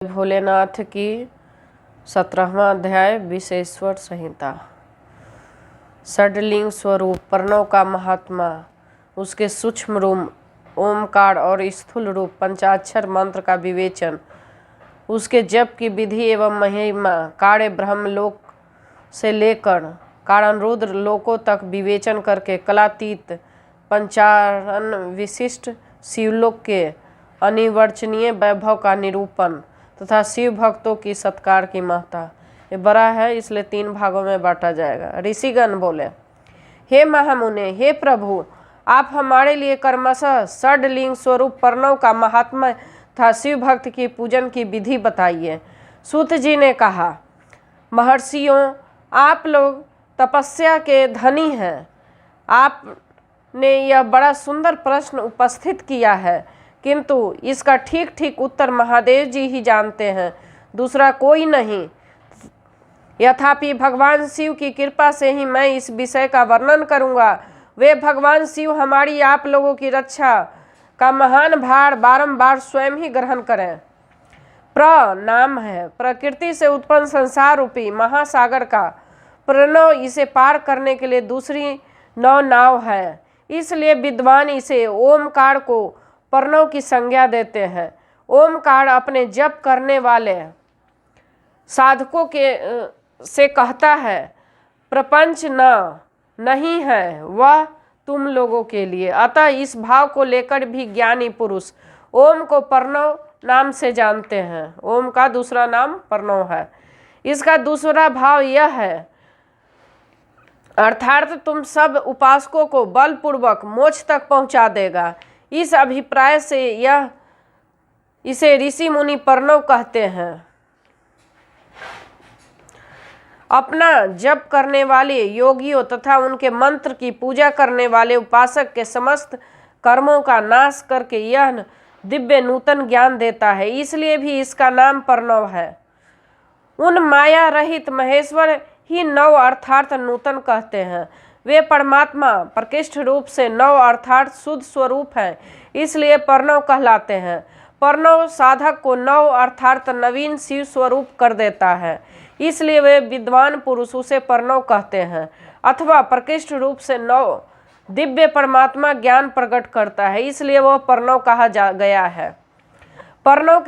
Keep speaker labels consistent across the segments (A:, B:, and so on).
A: भोलेनाथ की 17वां अध्याय विशेश्वर संहिता। षडलिंग स्वरूप प्रणव का महात्मा, उसके सूक्ष्म रूप ओमकार और स्थूल रूप पंचाक्षर मंत्र का विवेचन, उसके जप की विधि एवं महिमा कार्य ब्रह्मलोक से लेकर कारणरुद्र लोकों तक विवेचन करके कलातीत पंचारण विशिष्ट शिवलोक के अनिर्वचनीय वैभव का निरूपण तथा शिव भक्तों की सत्कार की महत्ता। ये बड़ा है, इसलिए 3 भागों में बांटा जाएगा। ऋषिगण बोले, हे महामुने, हे प्रभु, आप हमारे लिए कर्मशः षडलिंग स्वरूप प्रणव का महात्मा तथा शिव भक्त की पूजन की विधि बताइए। सूत जी ने कहा, महर्षियों, आप लोग तपस्या के धनी हैं। आपने यह बड़ा सुंदर प्रश्न उपस्थित किया है, किंतु इसका ठीक ठीक उत्तर महादेव जी ही जानते हैं, दूसरा कोई नहीं। यथापि भगवान शिव की कृपा से ही मैं इस विषय का वर्णन करूंगा। वे भगवान शिव हमारी आप लोगों की रक्षा का महान भार बारंबार स्वयं ही ग्रहण करें। प्र नाम है प्रकृति से उत्पन्न संसार रूपी महासागर का। प्रणव इसे पार करने के लिए दूसरी नाव है, इसलिए विद्वान इसे ओमकार को प्रणव की संज्ञा देते हैं। ओमकार अपने जप करने वाले साधकों के से कहता है, प्रपंच नहीं है वह तुम लोगों के लिए। अतः इस भाव को लेकर भी ज्ञानी पुरुष ओम को प्रणव नाम से जानते हैं। ओम का दूसरा नाम प्रणव है। इसका दूसरा भाव यह है, अर्थात तुम सब उपासकों को बलपूर्वक मोक्ष तक पहुंचा देगा। इस अभिप्राय से इसे ऋषि मुनि प्रणव कहते हैं। अपना जप करने वाले योगियों तथा उनके मंत्र की पूजा करने वाले उपासक के समस्त कर्मों का नाश करके यह दिव्य नूतन ज्ञान देता है, इसलिए भी इसका नाम प्रणव है। उन माया रहित महेश्वर ही नव अर्थात नूतन कहते हैं। वे परमात्मा प्रकृष्ट रूप से नव अर्थात शुद्ध स्वरूप है, इसलिए प्रणव कहलाते हैं। प्रणव साधक को नव अर्थात नवीन शिव स्वरूप कर देता है, इसलिए वे विद्वान पुरुष उसे प्रणव कहते हैं। अथवा प्रकृष्ट रूप से नव दिव्य परमात्मा ज्ञान प्रकट करता है, इसलिए वह प्रणव कहा गया है। प्रणव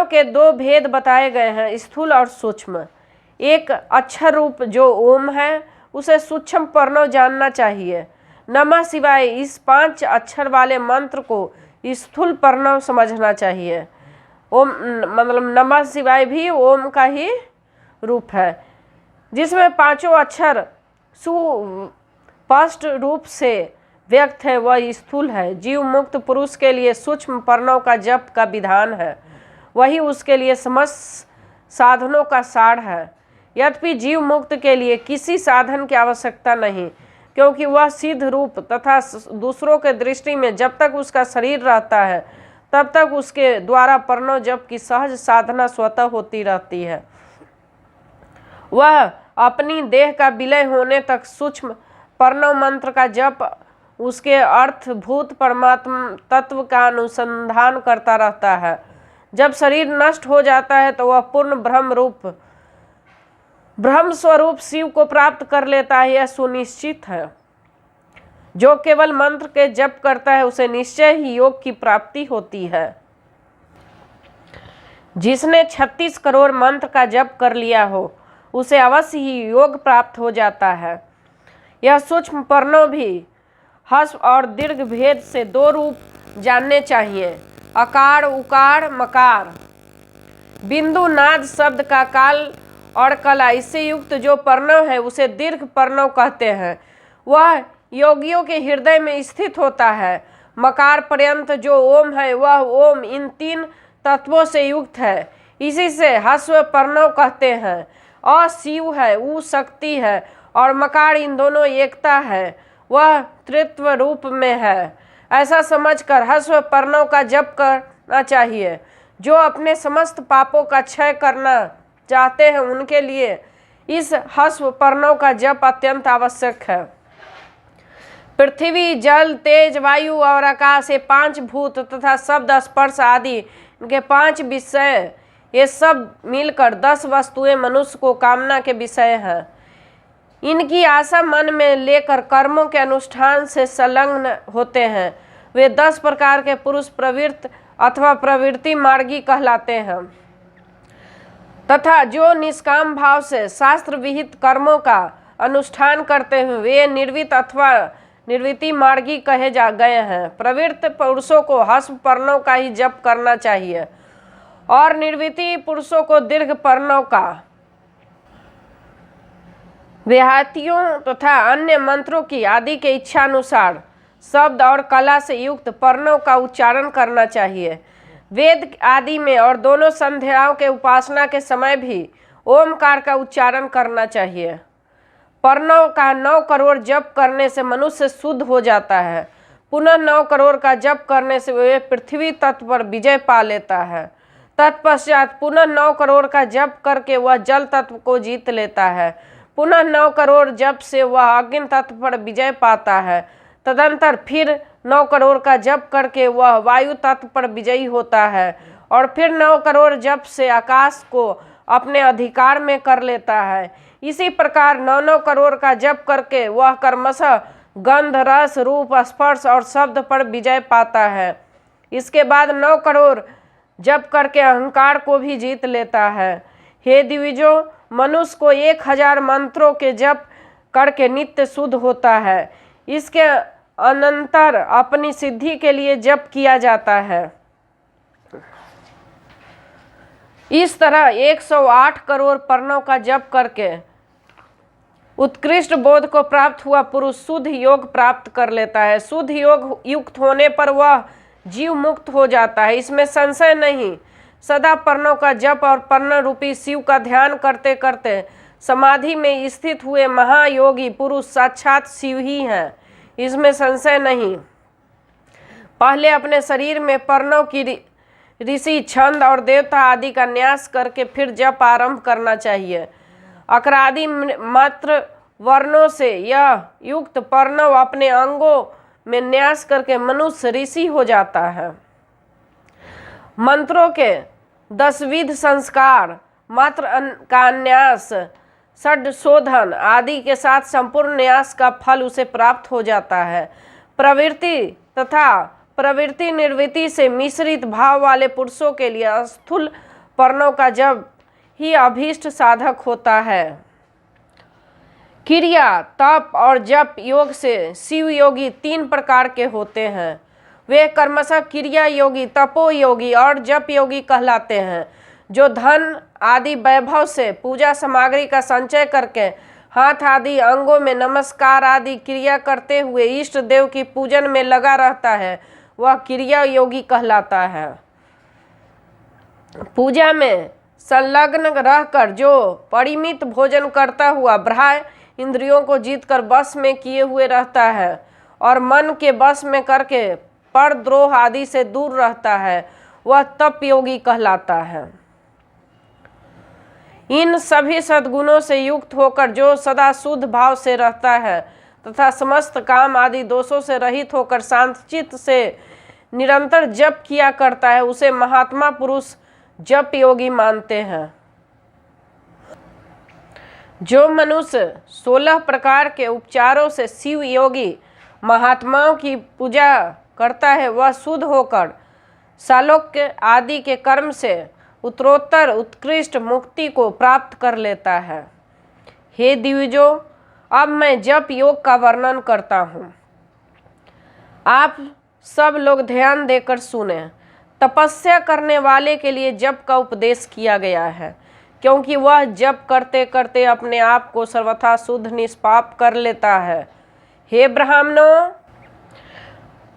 A: के दो भेद बताए गए हैं, स्थूल और सूक्ष्म। एक अक्षर रूप जो ओम है, उसे सूक्ष्म प्रणव जानना चाहिए। नमः शिवाय इस 5 अक्षर वाले मंत्र को स्थूल प्रणव समझना चाहिए। ओम मतलब नमः शिवाय भी ओम का ही रूप है, जिसमें 5 अक्षर सुस्पष्ट रूप से व्यक्त है, वह स्थूल है। जीव मुक्त पुरुष के लिए सूक्ष्म प्रणव का जप का विधान है, वही उसके लिए समस्त साधनों का सार है। यद्यपि जीव मुक्त के लिए किसी साधन की आवश्यकता नहीं, क्योंकि वह सिद्ध रूप तथा दूसरों के दृष्टि में जब तक उसका शरीर रहता है तब तक उसके द्वारा प्रणव जप की सहज साधना स्वतः होती रहती है। वह अपनी देह का विलय होने तक सूक्ष्म प्रणव मंत्र का जप उसके अर्थभूत परमात्मा तत्व का अनुसंधान करता रहता है। जब शरीर नष्ट हो जाता है तो वह पूर्ण ब्रह्म स्वरूप शिव को प्राप्त कर लेता है, यह सुनिश्चित है। जो केवल मंत्र के जप करता है उसे निश्चय ही योग की प्राप्ति होती है। जिसने 36 करोड़ मंत्र का जप कर लिया हो, उसे अवश्य ही योग प्राप्त हो जाता है। यह सूक्ष्म प्रणव भी ह्रस्व और दीर्घ भेद से 2 रूप जानने चाहिए, अकार उकार मकार। बिंदु नाद शब्द का काल और कला इससे युक्त जो प्रणव है उसे दीर्घ प्रणव कहते हैं। वह योगियों के हृदय में स्थित होता है। मकार पर्यंत जो ओम है वह ओम इन 3 तत्वों से युक्त है, इसी से ह्रस्व प्रणव कहते हैं। अ शिव है, उ शक्ति है और मकार इन दोनों एकता है, वह तृत्व रूप में है। ऐसा समझकर ह्रस्व प्रणव का जप करना चाहिए। जो अपने समस्त पापों का क्षय करना चाहते हैं उनके लिए इस ह्रस्व प्रणव का जप अत्यंत आवश्यक है। पृथ्वी जल तेज वायु और आकाश, ये 5 भूत तथा शब्द स्पर्श आदि उनके 5 विषय, ये सब मिलकर 10 वस्तुएं मनुष्य को कामना के विषय हैं। इनकी आशा मन में लेकर कर्मों के अनुष्ठान से संलग्न होते हैं। वे 10 प्रकार के पुरुष प्रवृत्त अथवा प्रवृत्ति मार्गी कहलाते हैं तथा जो निष्काम भाव से शास्त्र विहित कर्मों का अनुष्ठान करते हैं वे निर्वित अथवा निर्वृत्ति मार्गी कहे जा गए हैं। प्रवृत्त पुरुषों को ह्रस्व पर्णों का ही जप करना चाहिए और निर्वृत्ति पुरुषों को दीर्घ पर्णों का। देहातियों तथा अन्य मंत्रों की आदि के इच्छा अनुसार शब्द और कला से युक्त पर्णों का उच्चारण करना चाहिए। वेद आदि में और दोनों संध्याओं के उपासना के समय भी ओमकार का उच्चारण करना चाहिए। पर्णों का 9 करोड़ जप करने से मनुष्य शुद्ध हो जाता है। पुनः 9 करोड़ का जप करने से वह पृथ्वी तत्व पर विजय पा लेता है। तत्पश्चात पुनः 9 करोड़ का जप करके वह जल तत्व को जीत लेता है। पुनः 9 करोड़ जप से वह अग्नि तत्व पर विजय पाता है। तदंतर फिर 9 करोड़ का जप करके वह वायु तत्व पर विजयी होता है और फिर 9 करोड़ जप से आकाश को अपने अधिकार में कर लेता है। इसी प्रकार 9 करोड़ का जप करके वह कर्मशः गंध, रस, रूप, स्पर्श और शब्द पर विजय पाता है। इसके बाद 9 करोड़ जप करके अहंकार को भी जीत लेता है। हे द्विजों, मनुष्य को 1000 मंत्रों के जप करके नित्य शुद्ध होता है। इसके अनंतर अपनी सिद्धि के लिए जप किया जाता है। इस तरह 108 करोड़ पर्णों का जप करके उत्कृष्ट बोध को प्राप्त हुआ पुरुष शुद्ध योग प्राप्त कर लेता है। शुद्ध योग युक्त होने पर वह जीव मुक्त हो जाता है, इसमें संशय नहीं। सदा पर्णों का जप और पर्ण रूपी शिव का ध्यान करते करते समाधि में स्थित हुए महायोगी पुरुष साक्षात शिव ही हैं, इसमें संशय नहीं। पहले अपने शरीर में पर्णों की ऋषि, छंद और देवता आदि का न्यास करके फिर जप आरंभ करना चाहिए। अकरादि मात्र वर्णों से यह युक्त पर्णव अपने अंगों में न्यास करके मनुष्य ऋषि हो जाता है। मंत्रों के 10 विध संस्कार, मात्र का न्यास, षड्शोधन आदि के साथ संपूर्ण न्यास का फल उसे प्राप्त हो जाता है। प्रवृत्ति तथा प्रवृत्ति निर्वृत्ति से मिश्रित भाव वाले पुरुषों के लिए स्थूल पर्णों का जप ही अभीष्ट साधक होता है। क्रिया, तप और जप योग से शिव योगी 3 प्रकार के होते हैं। वे कर्मशः क्रिया योगी, तपो योगी और जप योगी कहलाते हैं, जो धन आदि वैभव से पूजा सामग्री का संचय करके हाथ आदि अंगों में नमस्कार आदि क्रिया करते हुए इष्ट देव की पूजन में लगा रहता है, वह क्रिया योगी कहलाता है। पूजा में संलग्न रहकर जो परिमित भोजन करता हुआ बाह्य इंद्रियों को जीतकर वश में किए हुए रहता है और मन के वश में करके परद्रोह आदि से दूर रहता है, वह तप योगी कहलाता है। इन सभी सद्गुणों से युक्त होकर जो सदा शुद्ध भाव से रहता है तथा समस्त काम आदि दोषों से रहित होकर शांतचित्त से निरंतर जप किया करता है, उसे महात्मा पुरुष जप योगी मानते हैं। जो मनुष्य 16 प्रकार के उपचारों से शिव योगी महात्माओं की पूजा करता है, वह शुद्ध होकर सालोक्य आदि के कर्म से उत्तरोत्तर उत्कृष्ट मुक्ति को प्राप्त कर लेता है। हे द्विजों, अब मैं जप योग का वर्णन करता हूँ। आप सब लोग ध्यान देकर सुने। तपस्या करने वाले के लिए जप का उपदेश किया गया है, क्योंकि वह जप करते करते अपने आप को सर्वथा शुद्ध निष्पाप कर लेता है। हे ब्राह्मणों,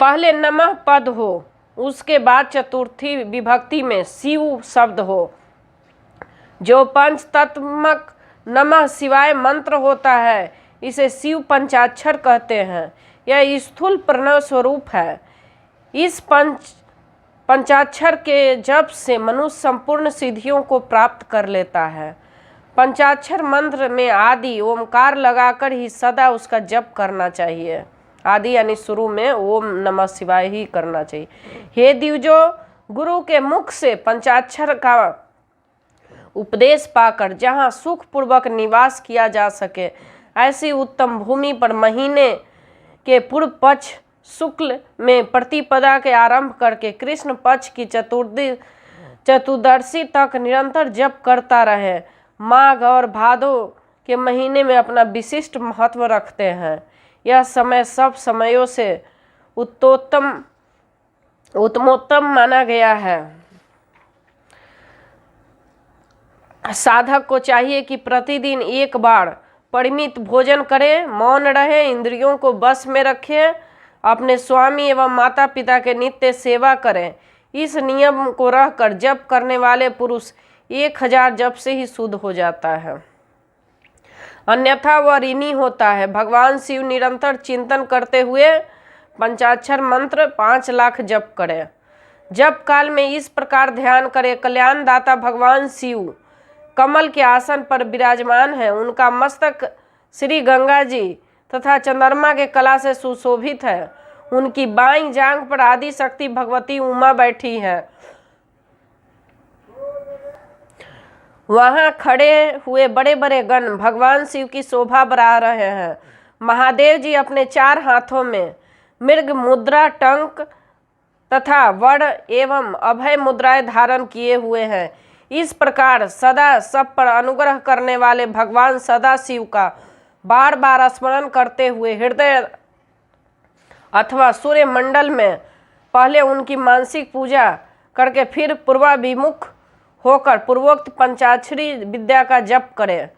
A: पहले नमः पद हो, उसके बाद चतुर्थी विभक्ति में शिव शब्द हो। जो पंचतत्मक नमः शिवाय मंत्र होता है, इसे शिव पंचाक्षर कहते हैं। यह स्थूल प्रणव स्वरूप है। इस पंचाक्षर के जप से मनुष्य संपूर्ण सिद्धियों को प्राप्त कर लेता है। पंचाक्षर मंत्र में आदि ओमकार लगाकर ही सदा उसका जप करना चाहिए। आदि यानी शुरू में ओम नमः शिवाय ही करना चाहिए। हे द्विजों, गुरु के मुख से पंचाक्षर का उपदेश पाकर जहाँ सुख पूर्वक निवास किया जा सके, ऐसी उत्तम भूमि पर महीने के पूर्व पक्ष शुक्ल में प्रतिपदा के आरंभ करके कृष्ण पक्ष की चतुर्दशी तक निरंतर जप करता रहे। माघ और भादो के महीने में अपना विशिष्ट महत्व रखते हैं। यह समय सब समयों से उत्तमोत्तम माना गया है। साधक को चाहिए कि प्रतिदिन एक बार परिमित भोजन करे, मौन रहे, इंद्रियों को बस में रखे, अपने स्वामी एवं माता पिता के नित्य सेवा करें। इस नियम को रहकर जप करने वाले पुरुष 1000 जप से ही शुद्ध हो जाता है, अन्यथा वह ऋणी होता है। भगवान शिव निरंतर चिंतन करते हुए पंचाक्षर मंत्र 5 लाख जप करें। जप काल में इस प्रकार ध्यान करें, कल्याण दाता भगवान शिव कमल के आसन पर विराजमान है। उनका मस्तक श्री गंगा जी तथा चंद्रमा के कला से सुशोभित है। उनकी बाईं जांघ पर आदि शक्ति भगवती उमा बैठी है। वहां खड़े हुए बड़े बड़े गण भगवान शिव की शोभा बढ़ा रहे हैं। महादेव जी अपने 4 हाथों में मृग मुद्रा, टंक तथा वड़ एवं अभय मुद्राएं धारण किए हुए हैं। इस प्रकार सदा सब पर अनुग्रह करने वाले भगवान सदा शिव का बार बार स्मरण करते हुए हृदय अथवा सूर्य मंडल में पहले उनकी मानसिक पूजा करके फिर पूर्वाभिमुख होकर पूर्वोक्त पंचाक्षरी विद्या का जप करें।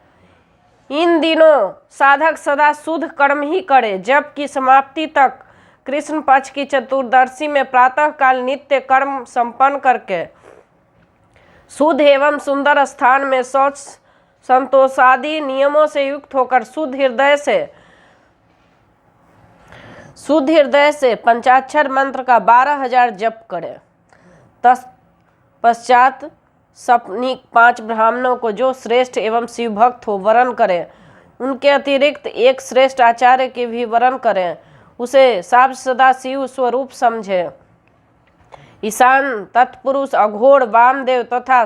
A: इन दिनों साधक सदा शुद्ध कर्म ही करे। जप की समाप्ति तक कृष्ण पक्ष की चतुर्दशी में प्रातः काल नित्य कर्म संपन्न करके शुद्ध एवं सुंदर स्थान में शौच संतोषादि नियमों से युक्त होकर शुद्ध हृदय से पंचाक्षर मंत्र का 12,000 जप करें। तत्पश्चात सपनीक 5 ब्राह्मणों को जो श्रेष्ठ एवं शिव भक्त हो वरण करें। उनके अतिरिक्त एक श्रेष्ठ आचार्य के भी वरण करें। उसे साब सदा शिव स्वरूप समझे। ईशान, तत्पुरुष, अघोर, वामदेव तथा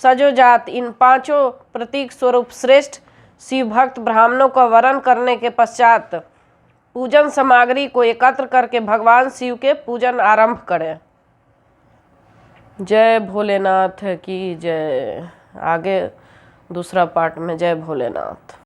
A: सजोजात इन 5 प्रतीक स्वरूप श्रेष्ठ शिव भक्त ब्राह्मणों का वरण करने के पश्चात पूजन सामग्री को एकत्र करके भगवान शिव के पूजन आरंभ करें। जय भोलेनाथ की जय। आगे दूसरा पार्ट में जय भोलेनाथ।